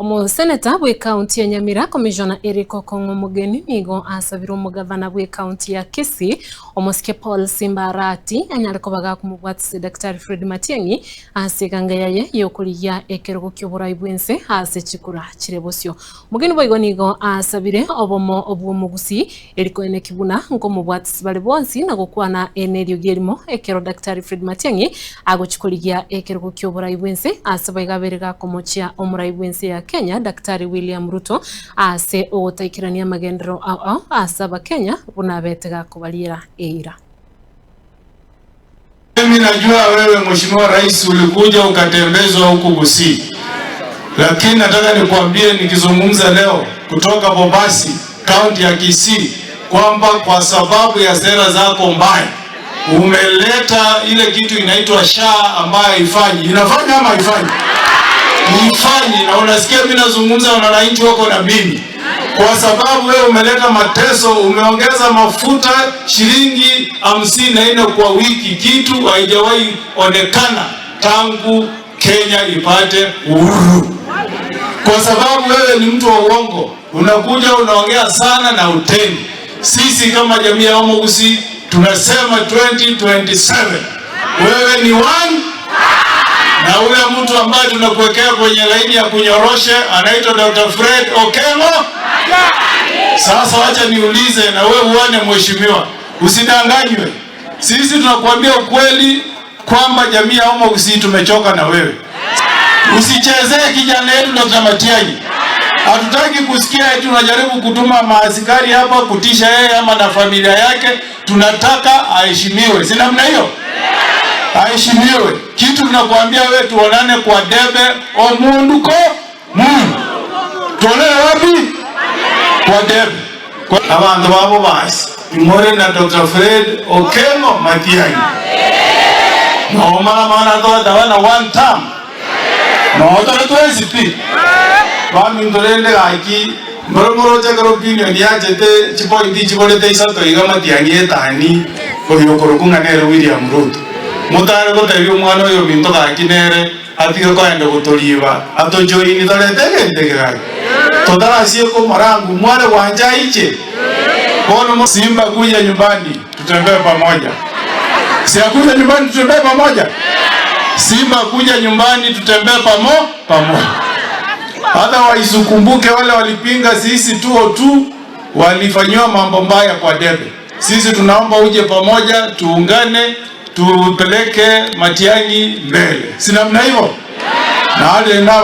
Omuseneta bwe county ya Nyamira Commissioner Eric Okongo Mugeni nigo asabira omugavana bwe county ya Kisii Omusike Paul Simbarati anyaleko baga kumubwatise Dr. Fred Matiang'i asiganga yaye yokuliya ekerugo ky'oburayi bwense ase chikura chirebosyo. Mugeni boigo nigo asabire obomo obwomugusi eriko ene kibuna ngo mubwatise bali bonsi nagokwana eneryo gerimo ekero Dr. Fred Matiang'i agochikuliya ekerugo ky'oburayi bwense asaba igaberega komochia omurayi bwense ya Kenya Daktari William Ruto ase otaikirania magendero asaba Kenya bunabetega kubalira eira. Mimi najua wewe Mheshimiwa Rais ulikuja ukatembezwa huku Gusii. Lakini nataka nikwambie nikizungumza leo kutoka Bobasi, kaunti ya Kisii, kwamba kwa sababu ya sera zako mbaya umeleta ile kitu inaitwa SHA ambayo haifanyi. Inafanya ama haifanyi? Nifanyi, na unasikia mimi nazungumza na wananchi wako na mimi. Kwa sababu wewe umeleta mateso, umeongeza mafuta shilingi 54 kwa wiki, kitu haijawahi onekana tangu Kenya ipate uhuru. Kwa sababu wewe ni mtu wa uongo, unakuja unaongea sana na utendi. Sisi kama jamii ya Gusii tunasema 2027 wewe ni one, na ule mtu ambaye tunakuwekea kwenye laini ya kunyoroshe anaitwa Dr. Fred Okengo. Sasa wacha niulize na wewe uone mheshimiwa, usidanganywe. Sisi tunakuambia ukweli kwamba jamii ya Gusii tumechoka na wewe. Usichezee kijana yetu Dr. Matiang'i. Hatutaki kusikia eti unajaribu kutuma maaskari hapa kutisha yeye ama na familia yake. Tunataka aheshimiwe. Si namna hiyo? Aheshimiwe. Kitu tunakuambia wewe tuonane kwa debe omunduko tuonane wapi? Kwa debe. Abantu babo basi imore na Dr. Fred Okengo Matiang'i. No mana toa dawana one time. No toa tuwezi pi. Bami ndorende gaki moro chakaro opinion ya jete chipointi chibolete isato iga Matiang'i etani oyokoro kunganere William Ruto. Mutare ko tayo mwana yo minto gaki nere atiga ko ende gutoliba atonjoini dorete gai. Todara sie ko marangu mwana wanja iche. Kono Simba kuja nyumbani tutembee pamoja. Si akuja nyumbani tutembee pamoja. Simba kuja nyumbani tutembee pamoja. Hata waisukumbuke wale walipinga sisi 202 walifanywa mambo mbaya kwa debe. Sisi tunaomba uje pamoja, tuungane, tupeleke Matiang'i mbele. Si namna hivyo? Na wale na